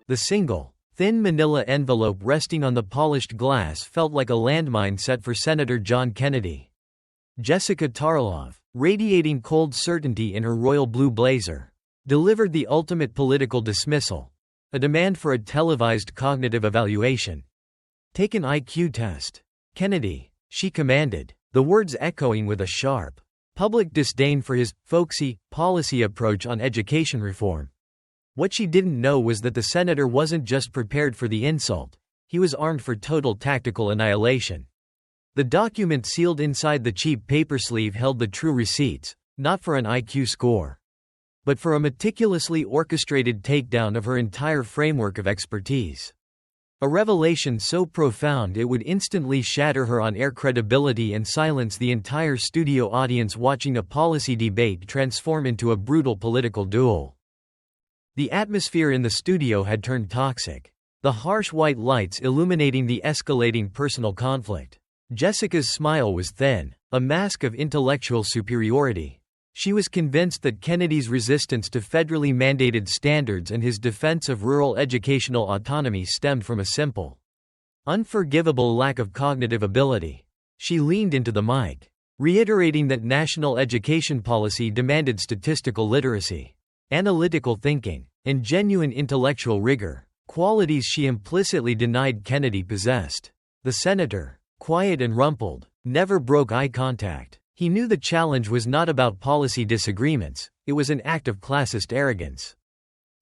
The single, thin manila envelope resting on the polished glass felt like a landmine set for Senator John Kennedy. Jessica Tarlov, radiating cold certainty in her royal blue blazer, delivered the ultimate political dismissal, a demand for a televised cognitive evaluation. "Take an IQ test, Kennedy," she commanded, the words echoing with a sharp, public disdain for his folksy policy approach on education reform. What she didn't know was that the senator wasn't just prepared for the insult, he was armed for total tactical annihilation. The document sealed inside the cheap paper sleeve held the true receipts, not for an IQ score, but for a meticulously orchestrated takedown of her entire framework of expertise. A revelation so profound it would instantly shatter her on-air credibility and silence the entire studio audience watching a policy debate transform into a brutal political duel. The atmosphere in the studio had turned toxic, the harsh white lights illuminating the escalating personal conflict. Jessica's smile was thin, a mask of intellectual superiority. She was convinced that Kennedy's resistance to federally mandated standards and his defense of rural educational autonomy stemmed from a simple, unforgivable lack of cognitive ability. She leaned into the mic, reiterating that national education policy demanded statistical literacy, analytical thinking, and genuine intellectual rigor, qualities she implicitly denied Kennedy possessed. The senator, quiet and rumpled, never broke eye contact. He knew the challenge was not about policy disagreements, it was an act of classist arrogance.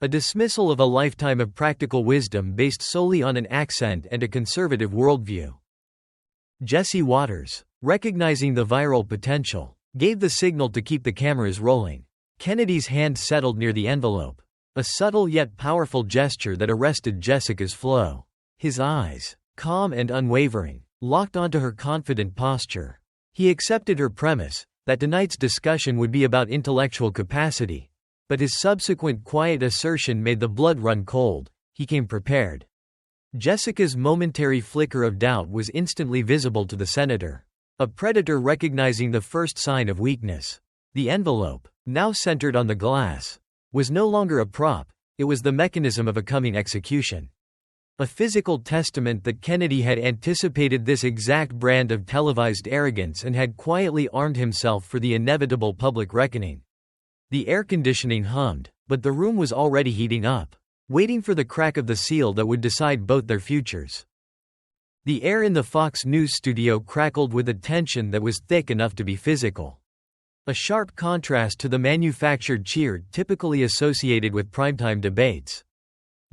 A dismissal of a lifetime of practical wisdom based solely on an accent and a conservative worldview. Jesse Waters, recognizing the viral potential, gave the signal to keep the cameras rolling. Kennedy's hand settled near the envelope, a subtle yet powerful gesture that arrested Jessica's flow. His eyes, calm and unwavering, locked onto her confident posture. He accepted her premise, that tonight's discussion would be about intellectual capacity, but his subsequent quiet assertion made the blood run cold. He came prepared. Jessica's momentary flicker of doubt was instantly visible to the senator, a predator recognizing the first sign of weakness. The envelope, now centered on the glass, was no longer a prop, it was the mechanism of a coming execution. A physical testament that Kennedy had anticipated this exact brand of televised arrogance and had quietly armed himself for the inevitable public reckoning. The air conditioning hummed, but the room was already heating up, waiting for the crack of the seal that would decide both their futures. The air in the Fox News studio crackled with a tension that was thick enough to be physical. A sharp contrast to the manufactured cheer typically associated with primetime debates.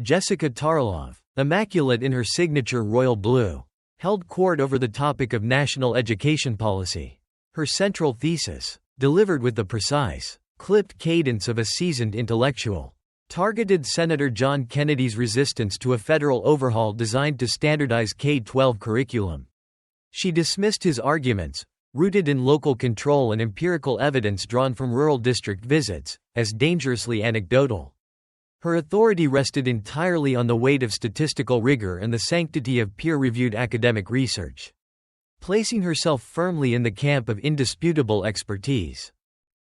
Jessica Tarlov, immaculate in her signature royal blue, held court over the topic of national education policy. Her central thesis, delivered with the precise, clipped cadence of a seasoned intellectual, targeted Senator John Kennedy's resistance to a federal overhaul designed to standardize K-12 curriculum. She dismissed his arguments, rooted in local control and empirical evidence drawn from rural district visits, as dangerously anecdotal. Her authority rested entirely on the weight of statistical rigor and the sanctity of peer-reviewed academic research, placing herself firmly in the camp of indisputable expertise.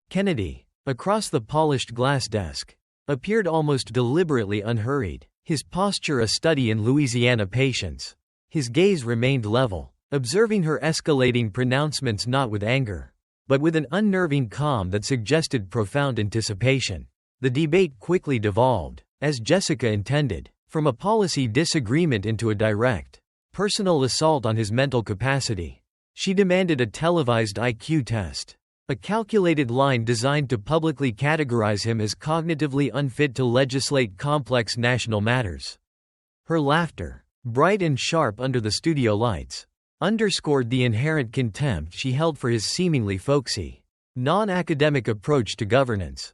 Kennedy, across the polished glass desk, appeared almost deliberately unhurried, his posture a study in Louisiana patience. His gaze remained level, observing her escalating pronouncements not with anger, but with an unnerving calm that suggested profound anticipation. The debate quickly devolved, as Jessica intended, from a policy disagreement into a direct, personal assault on his mental capacity. She demanded a televised IQ test, a calculated line designed to publicly categorize him as cognitively unfit to legislate complex national matters. Her laughter, bright and sharp under the studio lights, underscored the inherent contempt she held for his seemingly folksy, non-academic approach to governance.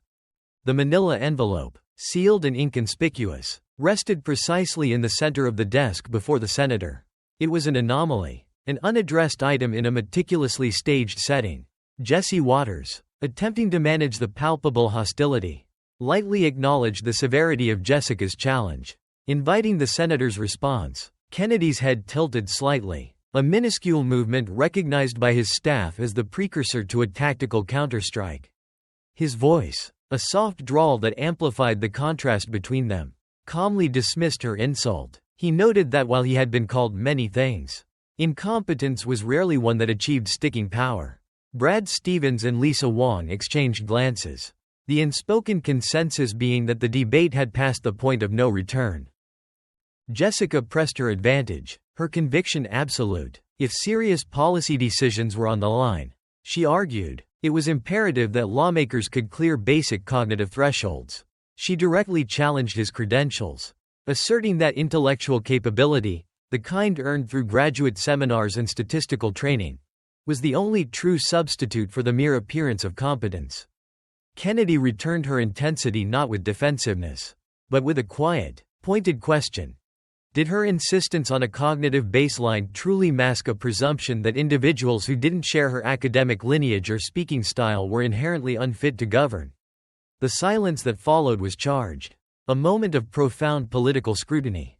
The manila envelope, sealed and inconspicuous, rested precisely in the center of the desk before the senator. It was an anomaly, an unaddressed item in a meticulously staged setting. Jesse Waters, attempting to manage the palpable hostility, lightly acknowledged the severity of Jessica's challenge. Inviting the senator's response, Kennedy's head tilted slightly, a minuscule movement recognized by his staff as the precursor to a tactical counterstrike. His voice, a soft drawl that amplified the contrast between them, calmly dismissed her insult. He noted that while he had been called many things, incompetence was rarely one that achieved sticking power. Brad Stevens and Lisa Wong exchanged glances, the unspoken consensus being that the debate had passed the point of no return. Jessica pressed her advantage, her conviction absolute. If serious policy decisions were on the line, she argued, it was imperative that lawmakers could clear basic cognitive thresholds. She directly challenged his credentials, asserting that intellectual capability, the kind earned through graduate seminars and statistical training, was the only true substitute for the mere appearance of competence. Kennedy returned her intensity not with defensiveness, but with a quiet, pointed question. Did her insistence on a cognitive baseline truly mask a presumption that individuals who didn't share her academic lineage or speaking style were inherently unfit to govern? The silence that followed was charged, a moment of profound political scrutiny.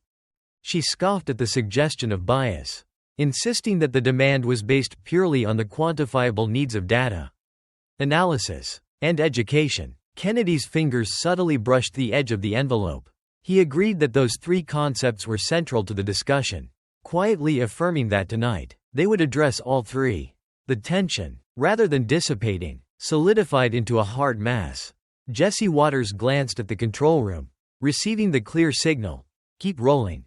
She scoffed at the suggestion of bias, insisting that the demand was based purely on the quantifiable needs of data, analysis, and education. Kennedy's fingers subtly brushed the edge of the envelope. He agreed that those three concepts were central to the discussion, quietly affirming that tonight, they would address all three. The tension, rather than dissipating, solidified into a hard mass. Jesse Waters glanced at the control room, receiving the clear signal, keep rolling.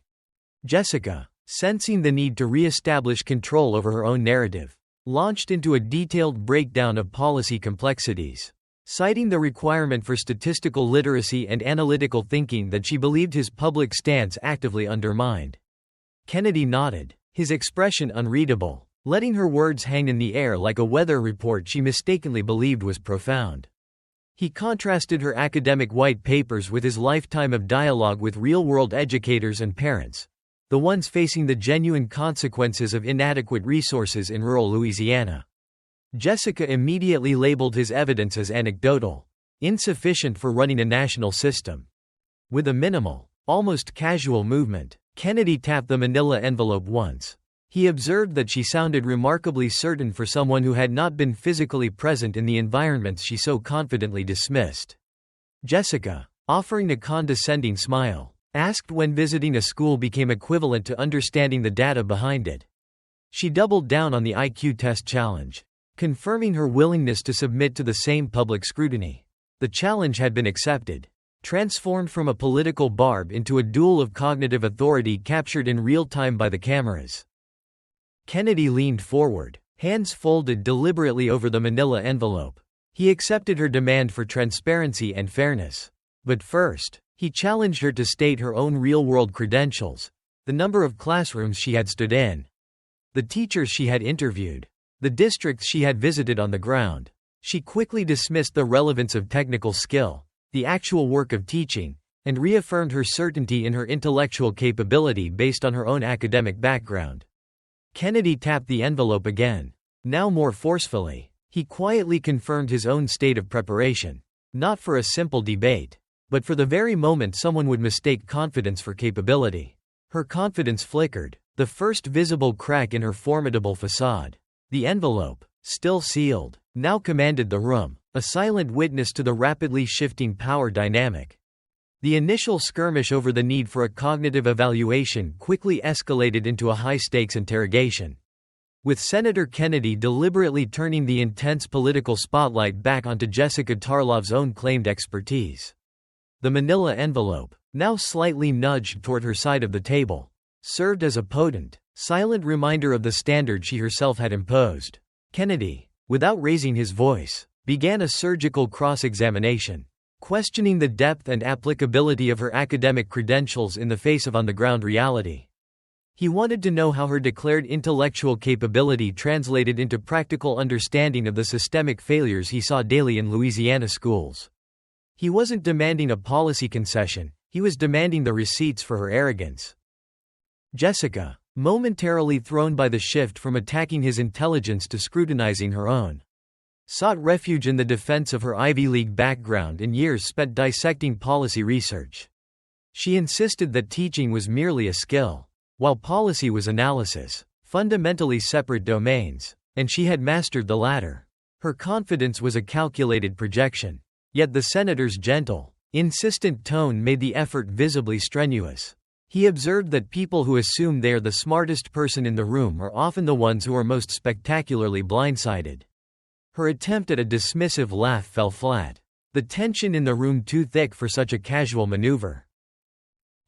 Jessica, sensing the need to re-establish control over her own narrative, launched into a detailed breakdown of policy complexities, citing the requirement for statistical literacy and analytical thinking that she believed his public stance actively undermined. Kennedy nodded, his expression unreadable, letting her words hang in the air like a weather report she mistakenly believed was profound. He contrasted her academic white papers with his lifetime of dialogue with real-world educators and parents, the ones facing the genuine consequences of inadequate resources in rural Louisiana. Jessica immediately labeled his evidence as anecdotal, insufficient for running a national system. With a minimal, almost casual movement, Kennedy tapped the manila envelope once. He observed that she sounded remarkably certain for someone who had not been physically present in the environments she so confidently dismissed. Jessica, offering a condescending smile, asked when visiting a school became equivalent to understanding the data behind it. She doubled down on the IQ test challenge, confirming her willingness to submit to the same public scrutiny. The challenge had been accepted, transformed from a political barb into a duel of cognitive authority captured in real time by the cameras. Kennedy leaned forward, hands folded deliberately over the manila envelope. He accepted her demand for transparency and fairness. But first, he challenged her to state her own real-world credentials, the number of classrooms she had stood in, the teachers she had interviewed, the districts she had visited on the ground. She quickly dismissed the relevance of technical skill, the actual work of teaching, and reaffirmed her certainty in her intellectual capability based on her own academic background. Kennedy tapped the envelope again, now more forcefully. He quietly confirmed his own state of preparation, not for a simple debate, but for the very moment someone would mistake confidence for capability. Her confidence flickered, the first visible crack in her formidable facade. The envelope, still sealed, now commanded the room, a silent witness to the rapidly shifting power dynamic. The initial skirmish over the need for a cognitive evaluation quickly escalated into a high-stakes interrogation, with Senator Kennedy deliberately turning the intense political spotlight back onto Jessica Tarlov's own claimed expertise. The manila envelope, now slightly nudged toward her side of the table, served as a potent, silent reminder of the standard she herself had imposed. Kennedy, without raising his voice, began a surgical cross-examination, questioning the depth and applicability of her academic credentials in the face of on-the-ground reality. He wanted to know how her declared intellectual capability translated into practical understanding of the systemic failures he saw daily in Louisiana schools. He wasn't demanding a policy concession, he was demanding the receipts for her arrogance. Jessica, momentarily thrown by the shift from attacking his intelligence to scrutinizing her own, sought refuge in the defense of her Ivy League background and years spent dissecting policy research. She insisted that teaching was merely a skill, while policy was analysis, fundamentally separate domains, and she had mastered the latter. Her confidence was a calculated projection, Yet the senator's gentle, insistent tone made the effort visibly strenuous. He observed that people who assume they are the smartest person in the room are often the ones who are most spectacularly blindsided. Her attempt at a dismissive laugh fell flat. The tension in the room too thick for such a casual maneuver.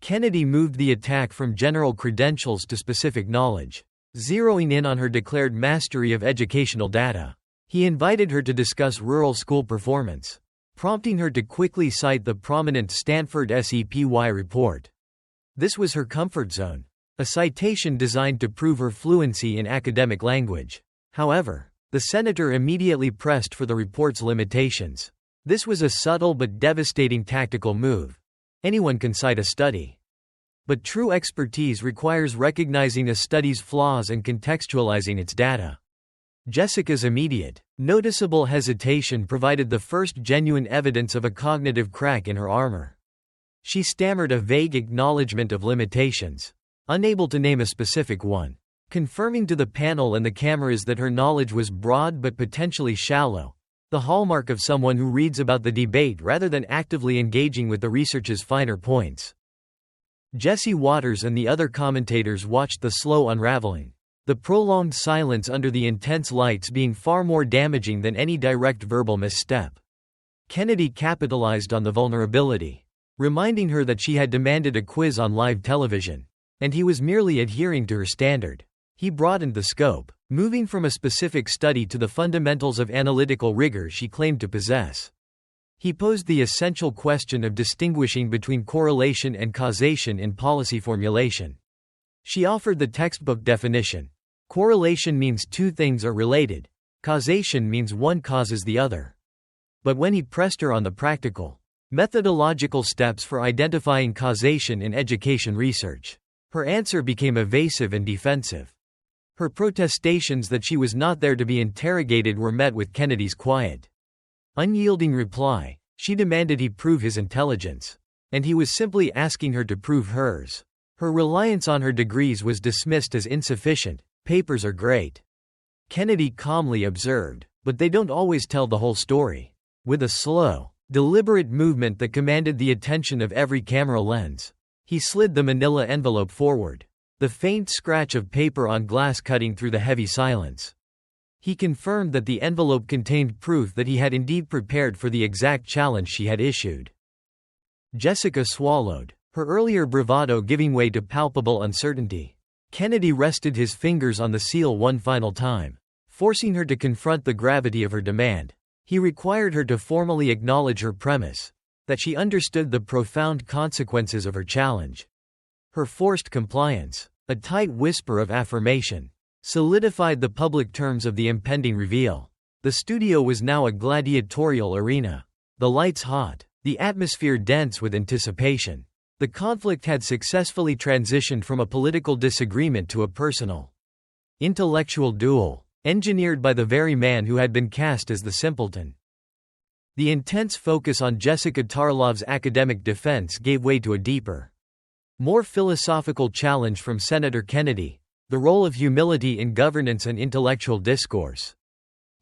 Kennedy moved the attack from general credentials to specific knowledge, zeroing in on her declared mastery of educational data. He invited her to discuss rural school performance, prompting her to quickly cite the prominent Stanford SEPY report. This was her comfort zone, a citation designed to prove her fluency in academic language. However, the senator immediately pressed for the report's limitations. This was a subtle but devastating tactical move. Anyone can cite a study. But true expertise requires recognizing a study's flaws and contextualizing its data. Jessica's immediate, noticeable hesitation provided the first genuine evidence of a cognitive crack in her armor. She stammered a vague acknowledgement of limitations, unable to name a specific one, confirming to the panel and the cameras that her knowledge was broad but potentially shallow, the hallmark of someone who reads about the debate rather than actively engaging with the research's finer points. Jesse Waters and the other commentators watched the slow unraveling, the prolonged silence under the intense lights being far more damaging than any direct verbal misstep. Kennedy capitalized on the vulnerability, reminding her that she had demanded a quiz on live television, and he was merely adhering to her standard. He broadened the scope, moving from a specific study to the fundamentals of analytical rigor she claimed to possess. He posed the essential question of distinguishing between correlation and causation in policy formulation. She offered the textbook definition. Correlation means two things are related. Causation means one causes the other. But when he pressed her on the practical, methodological steps for identifying causation in education research, her answer became evasive and defensive. Her protestations that she was not there to be interrogated were met with Kennedy's quiet, unyielding reply. She demanded he prove his intelligence, and he was simply asking her to prove hers. Her reliance on her degrees was dismissed as insufficient. Papers are great, Kennedy calmly observed, but they don't always tell the whole story. With a slow, deliberate movement that commanded the attention of every camera lens, he slid the manila envelope forward, the faint scratch of paper on glass cutting through the heavy silence. He confirmed that the envelope contained proof that he had indeed prepared for the exact challenge she had issued. Jessica swallowed, her earlier bravado giving way to palpable uncertainty. Kennedy rested his fingers on the seal one final time, forcing her to confront the gravity of her demand. He required her to formally acknowledge her premise, that she understood the profound consequences of her challenge. Her forced compliance, a tight whisper of affirmation, solidified the public terms of the impending reveal. The studio was now a gladiatorial arena. The lights hot, the atmosphere dense with anticipation. The conflict had successfully transitioned from a political disagreement to a personal, intellectual duel, engineered by the very man who had been cast as the simpleton. The intense focus on Jessica Tarlov's academic defense gave way to a deeper, more philosophical challenge from Senator Kennedy, the role of humility in governance and intellectual discourse.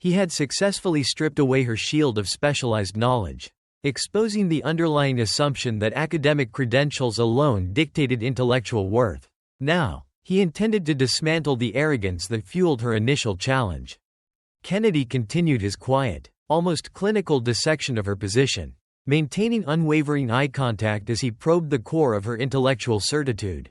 He had successfully stripped away her shield of specialized knowledge, exposing the underlying assumption that academic credentials alone dictated intellectual worth. Now, he intended to dismantle the arrogance that fueled her initial challenge. Kennedy continued his quiet, almost clinical dissection of her position, maintaining unwavering eye contact as he probed the core of her intellectual certitude.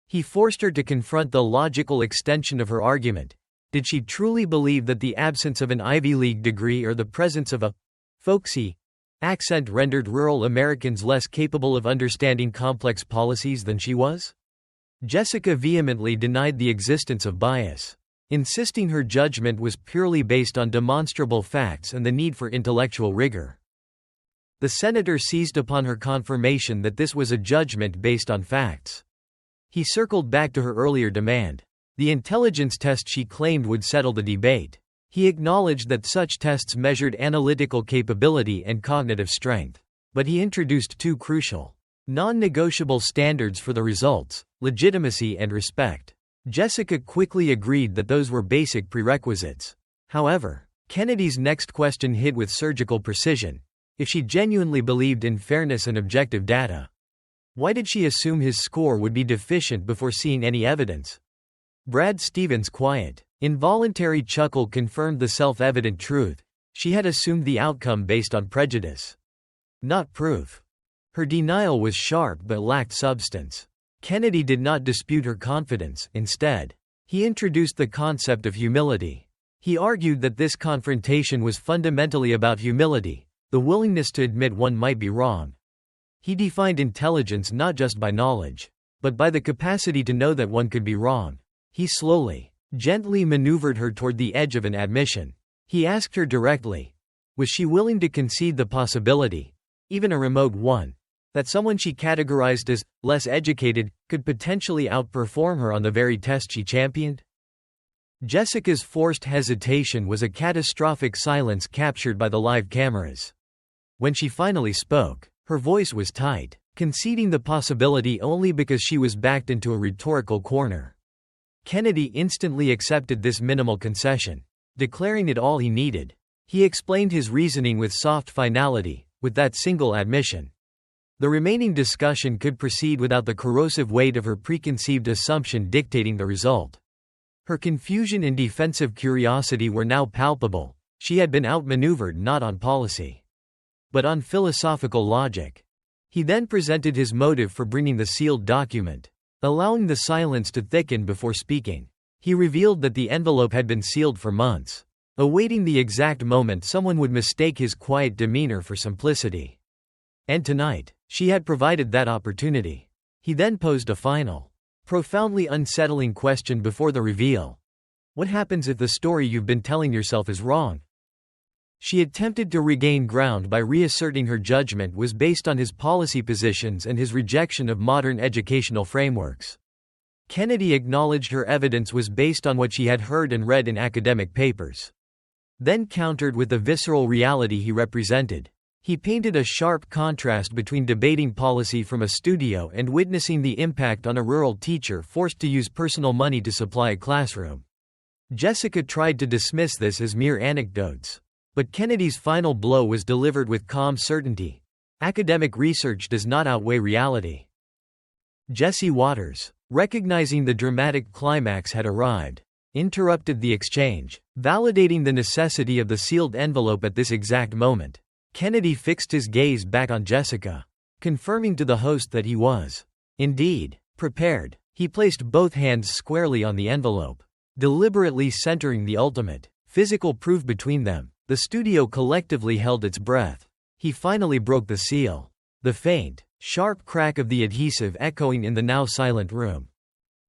He forced her to confront the logical extension of her argument. Did she truly believe that the absence of an Ivy League degree or the presence of a folksy accent rendered rural Americans less capable of understanding complex policies than she was? Jessica vehemently denied the existence of bias, insisting her judgment was purely based on demonstrable facts and the need for intellectual rigor. The senator seized upon her confirmation that this was a judgment based on facts. He circled back to her earlier demand. The intelligence test she claimed would settle the debate. He acknowledged that such tests measured analytical capability and cognitive strength. But he introduced two crucial, non-negotiable standards for the results: legitimacy and respect. Jessica quickly agreed that those were basic prerequisites. However, Kennedy's next question hit with surgical precision. if she genuinely believed in fairness and objective data. Why did she assume his score would be deficient before seeing any evidence? Brad Stevens' quiet, involuntary chuckle confirmed the self-evident truth. She had assumed the outcome based on prejudice, not proof. Her denial was sharp but lacked substance. Kennedy did not dispute her confidence. Instead, he introduced the concept of humility. He argued that this confrontation was fundamentally about humility, the willingness to admit one might be wrong. He defined intelligence not just by knowledge, but by the capacity to know that one could be wrong. He slowly, gently maneuvered her toward the edge of an admission. He asked her directly, was she willing to concede the possibility, even a remote one, that someone she categorized as less educated could potentially outperform her on the very test she championed? Jessica's forced hesitation was a catastrophic silence captured by the live cameras. When she finally spoke, her voice was tight, conceding the possibility only because she was backed into a rhetorical corner. Kennedy instantly accepted this minimal concession, declaring it all he needed. He explained his reasoning with soft finality, with that single admission. The remaining discussion could proceed without the corrosive weight of her preconceived assumption dictating the result. Her confusion and defensive curiosity were now palpable. She had been outmaneuvered not on policy, but on philosophical logic. He then presented his motive for bringing the sealed document, allowing the silence to thicken before speaking. He revealed that the envelope had been sealed for months, awaiting the exact moment someone would mistake his quiet demeanor for simplicity. And tonight, she had provided that opportunity. He then posed a final, profoundly unsettling question before the reveal. What happens if the story you've been telling yourself is wrong? She attempted to regain ground by reasserting her judgment was based on his policy positions and his rejection of modern educational frameworks. Kennedy acknowledged her evidence was based on what she had heard and read in academic papers, then countered with the visceral reality he represented. He painted a sharp contrast between debating policy from a studio and witnessing the impact on a rural teacher forced to use personal money to supply a classroom. Jessica tried to dismiss this as mere anecdotes, but Kennedy's final blow was delivered with calm certainty. Academic research does not outweigh reality. Jesse Waters, recognizing the dramatic climax had arrived, interrupted the exchange, validating the necessity of the sealed envelope at this exact moment. Kennedy fixed his gaze back on Jessica, confirming to the host that he was, indeed, prepared. He placed both hands squarely on the envelope, deliberately centering the ultimate, physical proof between them. The studio collectively held its breath. He finally broke the seal, the faint, sharp crack of the adhesive echoing in the now silent room.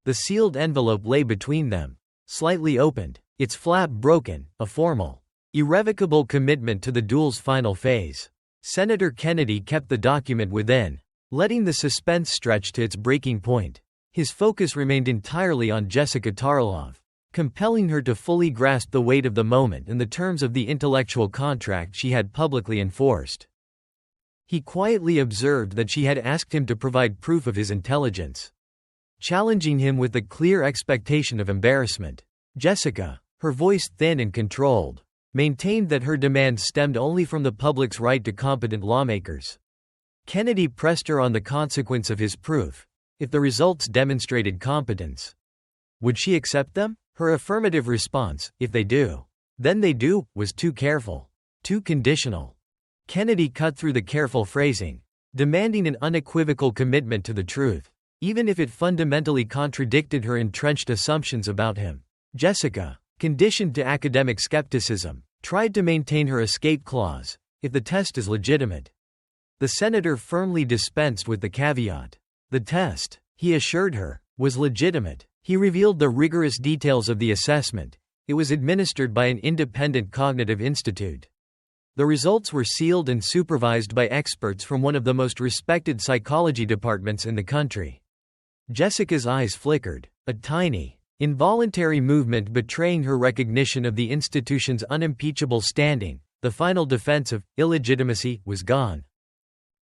The sealed envelope lay between them, slightly opened, its flap broken, a formal, irrevocable commitment to the duel's final phase. Senator Kennedy kept the document within, letting the suspense stretch to its breaking point. His focus remained entirely on Jessica Tarlov, compelling her to fully grasp the weight of the moment and the terms of the intellectual contract she had publicly enforced. He quietly observed that she had asked him to provide proof of his intelligence, challenging him with the clear expectation of embarrassment. Jessica, her voice thin and controlled, maintained that her demands stemmed only from the public's right to competent lawmakers. Kennedy pressed her on the consequence of his proof. If the results demonstrated competence, would she accept them? Her affirmative response, if they do, then they do, was too careful, too conditional. Kennedy cut through the careful phrasing, demanding an unequivocal commitment to the truth, even if it fundamentally contradicted her entrenched assumptions about him. Jessica, conditioned to academic skepticism, tried to maintain her escape clause, if the test is legitimate. The senator firmly dispensed with the caveat. The test, he assured her, was legitimate. He revealed the rigorous details of the assessment. It was administered by an independent cognitive institute. The results were sealed and supervised by experts from one of the most respected psychology departments in the country. Jessica's eyes flickered, a tiny, involuntary movement betraying her recognition of the institution's unimpeachable standing. The final defense of illegitimacy was gone.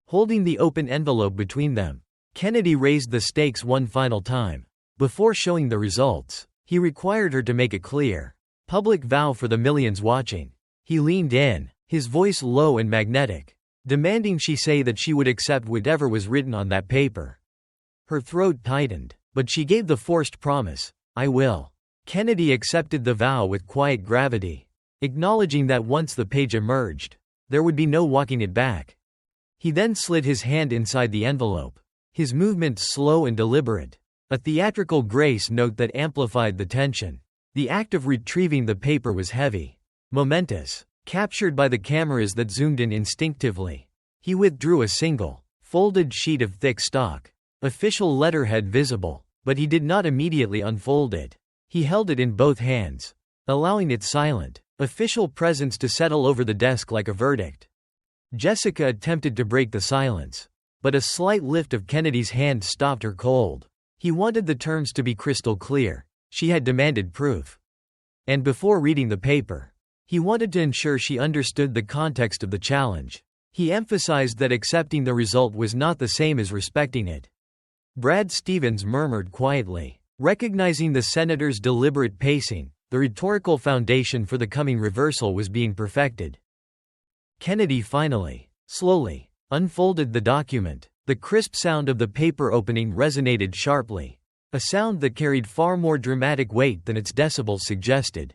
Holding the open envelope between them, Kennedy raised the stakes one final time. Before showing the results, he required her to make a clear, public vow for the millions watching. He leaned in, his voice low and magnetic. demanding she say that she would accept whatever was written on that paper. Her throat tightened, but she gave the forced promise, "I will." Kennedy accepted the vow with quiet gravity, acknowledging that once the page emerged, there would be no walking it back. He then slid his hand inside the envelope, his movements slow and deliberate, a theatrical grace note that amplified the tension. The act of retrieving the paper was heavy, momentous, captured by the cameras that zoomed in instinctively. He withdrew a single, folded sheet of thick stock, official letterhead visible, but he did not immediately unfold it. He held it in both hands, allowing its silent, official presence to settle over the desk like a verdict. Jessica attempted to break the silence, but a slight lift of Kennedy's hand stopped her cold. He wanted the terms to be crystal clear. She had demanded proof. And before reading the paper, he wanted to ensure she understood the context of the challenge. He emphasized that accepting the result was not the same as respecting it. Brad Stevens murmured quietly, recognizing the senator's deliberate pacing. The rhetorical foundation for the coming reversal was being perfected. Kennedy finally, slowly, unfolded the document. The crisp sound of the paper opening resonated sharply, a sound that carried far more dramatic weight than its decibels suggested.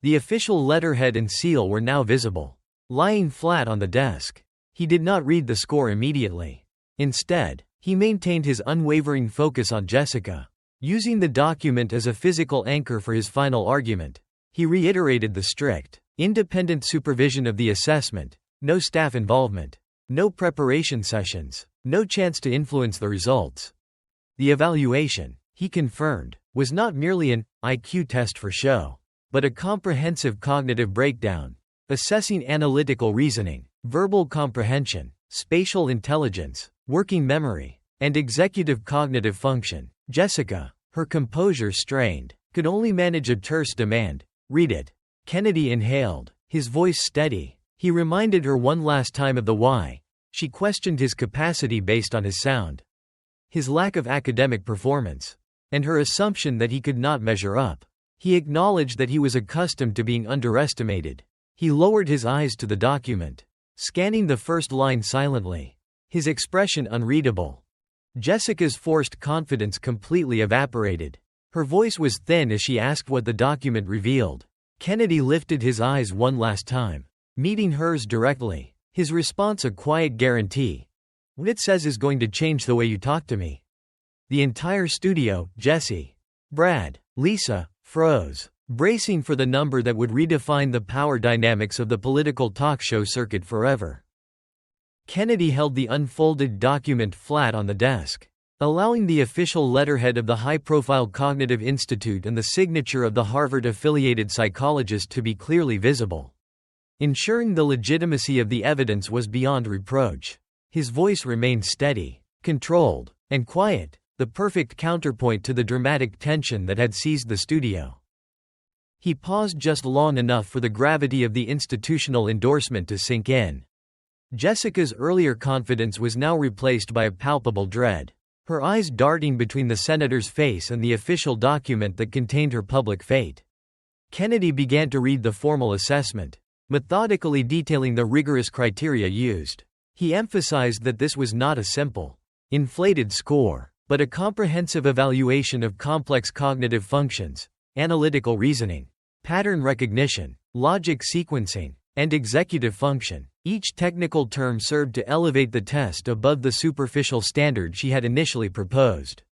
The official letterhead and seal were now visible, lying flat on the desk. He did not read the score immediately. Instead, he maintained his unwavering focus on Jessica. Using the document as a physical anchor for his final argument, he reiterated the strict, independent supervision of the assessment, no staff involvement, no preparation sessions, no chance to influence the results. The evaluation, he confirmed, was not merely an IQ test for show, but a comprehensive cognitive breakdown, assessing analytical reasoning, verbal comprehension, spatial intelligence, working memory, and executive cognitive function. Jessica, her composure strained, could only manage a terse demand, "Read it." Kennedy inhaled, his voice steady. He reminded her one last time of the why. She questioned his capacity based on his sound, his lack of academic performance, and her assumption that he could not measure up. He acknowledged that he was accustomed to being underestimated. He lowered his eyes to the document, scanning the first line silently, his expression unreadable. Jessica's forced confidence completely evaporated. Her voice was thin as she asked what the document revealed. Kennedy lifted his eyes one last time, meeting hers directly, his response a quiet guarantee. "What it says is going to change the way you talk to me." The entire studio, Jesse, Brad, Lisa, froze, bracing for the number that would redefine the power dynamics of the political talk show circuit forever. Kennedy held the unfolded document flat on the desk, allowing the official letterhead of the high-profile Cognitive Institute and the signature of the Harvard-affiliated psychologist to be clearly visible, ensuring the legitimacy of the evidence was beyond reproach. His voice remained steady, controlled, and quiet, the perfect counterpoint to the dramatic tension that had seized the studio. He paused just long enough for the gravity of the institutional endorsement to sink in. Jessica's earlier confidence was now replaced by a palpable dread, her eyes darting between the senator's face and the official document that contained her public fate. Kennedy began to read the formal assessment, methodically detailing the rigorous criteria used. He emphasized that this was not a simple, inflated score, but a comprehensive evaluation of complex cognitive functions, analytical reasoning, pattern recognition, logic sequencing, and executive function. Each technical term served to elevate the test above the superficial standard she had initially proposed,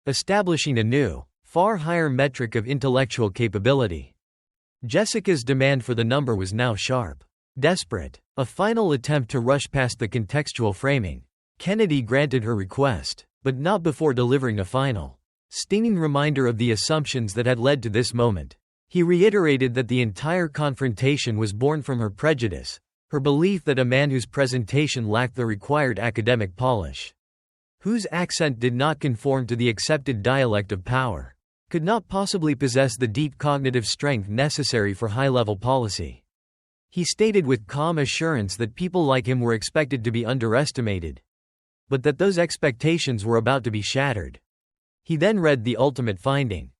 establishing a new, far higher metric of intellectual capability. Jessica's demand for the number was now sharp, desperate, a final attempt to rush past the contextual framing. Kennedy granted her request, but not before delivering a final, stinging reminder of the assumptions that had led to this moment. He reiterated that the entire confrontation was born from her prejudice, her belief that a man whose presentation lacked the required academic polish, whose accent did not conform to the accepted dialect of power, could not possibly possess the deep cognitive strength necessary for high-level policy. He stated with calm assurance that people like him were expected to be underestimated, but that those expectations were about to be shattered. He then read the ultimate finding.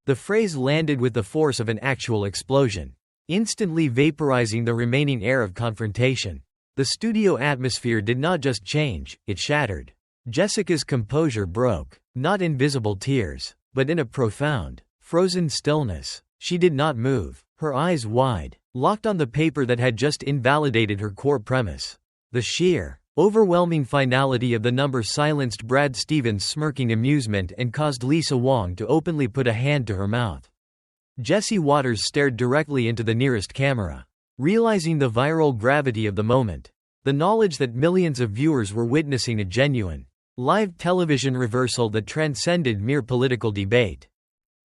The phrase landed with the force of an actual explosion, instantly vaporizing the remaining air of confrontation. The studio atmosphere did not just change, it shattered. Jessica's composure broke, not in visible tears, but in a profound, frozen stillness. She did not move, her eyes wide, locked on the paper that had just invalidated her core premise. The sheer, overwhelming finality of the number silenced Brad Stevens' smirking amusement and caused Lisa Wong to openly put a hand to her mouth. Jesse Waters stared directly into the nearest camera, realizing the viral gravity of the moment, the knowledge that millions of viewers were witnessing a genuine, live television reversal that transcended mere political debate.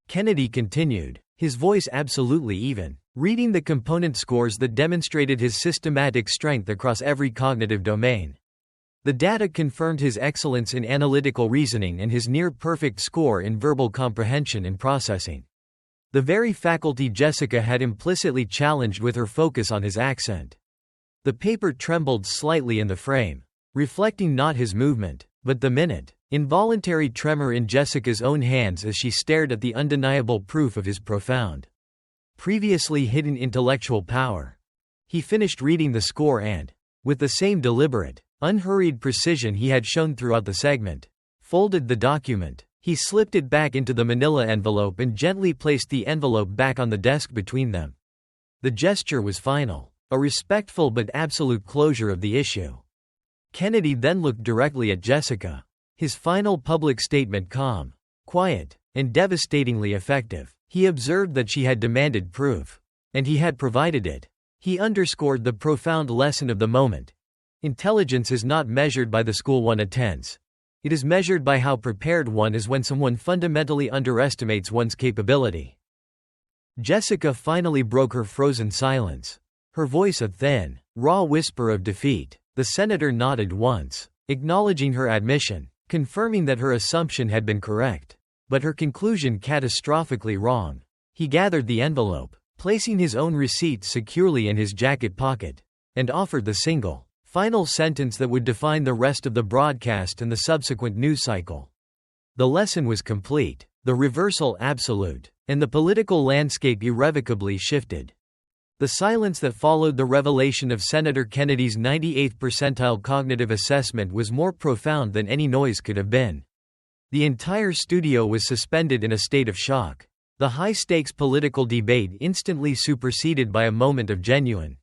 Kennedy continued, his voice absolutely even, reading the component scores that demonstrated his systematic strength across every cognitive domain. The data confirmed his excellence in analytical reasoning and his near-perfect score in verbal comprehension and processing. The very faculty Jessica had implicitly challenged with her focus on his accent. The paper trembled slightly in the frame, reflecting not his movement, but the involuntary tremor in Jessica's own hands as she stared at the undeniable proof of his profound, previously hidden intellectual power. He finished reading the score and, with the same deliberate, unhurried precision he had shown throughout the segment, folded the document. He slipped it back into the manila envelope and gently placed the envelope back on the desk between them. The gesture was final, a respectful but absolute closure of the issue. Kennedy then looked directly at Jessica. His final public statement calm, quiet, and devastatingly effective. He observed that she had demanded proof, and he had provided it. He underscored the profound lesson of the moment. Intelligence is not measured by the school one attends. It is measured by how prepared one is when someone fundamentally underestimates one's capability. Jessica finally broke her frozen silence, her voice a thin, raw whisper of defeat. The senator nodded once, acknowledging her admission, confirming that her assumption had been correct, but her conclusion catastrophically wrong. He gathered the envelope, placing his own receipt securely in his jacket pocket, and offered the single, final sentence that would define the rest of the broadcast and the subsequent news cycle. The lesson was complete, the reversal absolute, and the political landscape irrevocably shifted. The silence that followed the revelation of Senator Kennedy's 98th percentile cognitive assessment was more profound than any noise could have been. The entire studio was suspended in a state of shock, the high-stakes political debate instantly superseded by a moment of genuine,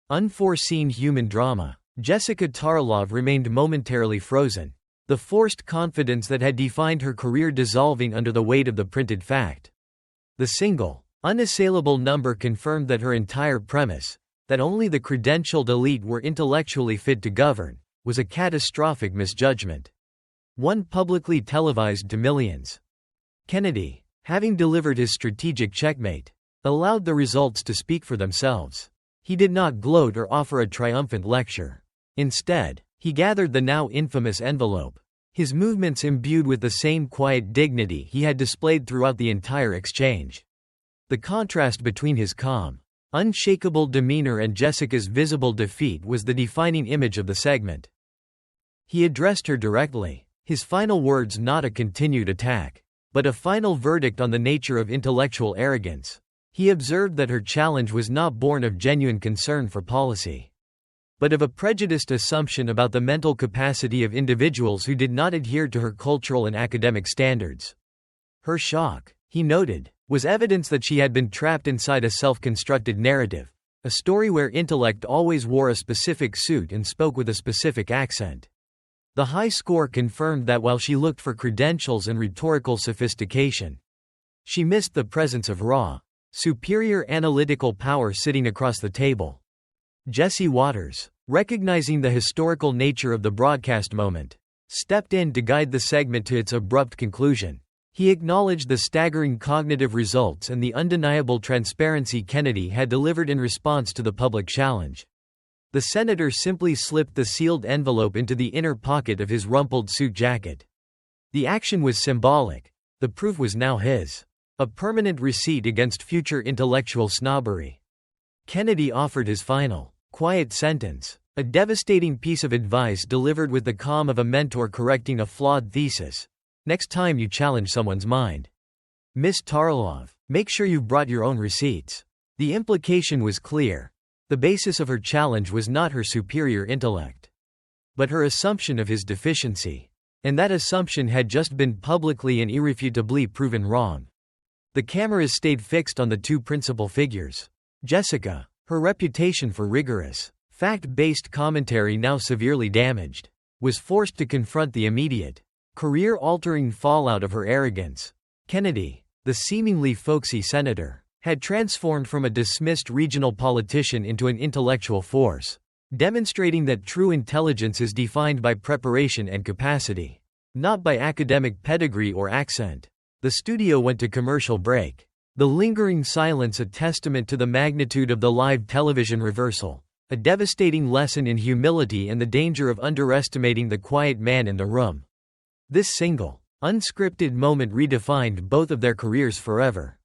unforeseen human drama. Jessica Tarlov remained momentarily frozen, the forced confidence that had defined her career dissolving under the weight of the printed fact. The single, unassailable number confirmed that her entire premise, that only the credentialed elite were intellectually fit to govern, was a catastrophic misjudgment. One publicly televised to millions. Kennedy, having delivered his strategic checkmate, allowed the results to speak for themselves. He did not gloat or offer a triumphant lecture. Instead, he gathered the now infamous envelope, his movements imbued with the same quiet dignity he had displayed throughout the entire exchange. The contrast between his calm, unshakable demeanor and Jessica's visible defeat was the defining image of the segment. He addressed her directly, his final words not a continued attack, but a final verdict on the nature of intellectual arrogance. He observed that her challenge was not born of genuine concern for policy, but of a prejudiced assumption about the mental capacity of individuals who did not adhere to her cultural and academic standards. Her shock, he noted, was evidence that she had been trapped inside a self-constructed narrative, a story where intellect always wore a specific suit and spoke with a specific accent. The high score confirmed that while she looked for credentials and rhetorical sophistication, she missed the presence of raw, superior analytical power sitting across the table. Jesse Waters, recognizing the historical nature of the broadcast moment, stepped in to guide the segment to its abrupt conclusion. He acknowledged the staggering cognitive results and the undeniable transparency Kennedy had delivered in response to the public challenge. The senator simply slipped the sealed envelope into the inner pocket of his rumpled suit jacket. The action was symbolic. The proof was now his. A permanent receipt against future intellectual snobbery. Kennedy offered his final, quiet sentence, a devastating piece of advice delivered with the calm of a mentor correcting a flawed thesis. Next time you challenge someone's mind, Miss Tarlov, make sure you've brought your own receipts. The implication was clear. The basis of her challenge was not her superior intellect, but her assumption of his deficiency. And that assumption had just been publicly and irrefutably proven wrong. The cameras stayed fixed on the two principal figures. Jessica, her reputation for rigorous, fact-based commentary now severely damaged, was forced to confront the immediate, career-altering fallout of her arrogance. Kennedy, the seemingly folksy senator, had transformed from a dismissed regional politician into an intellectual force, demonstrating that true intelligence is defined by preparation and capacity, not by academic pedigree or accent. The studio went to commercial break. The lingering silence a testament to the magnitude of the live television reversal, a devastating lesson in humility and the danger of underestimating the quiet man in the room. This single, unscripted moment redefined both of their careers forever.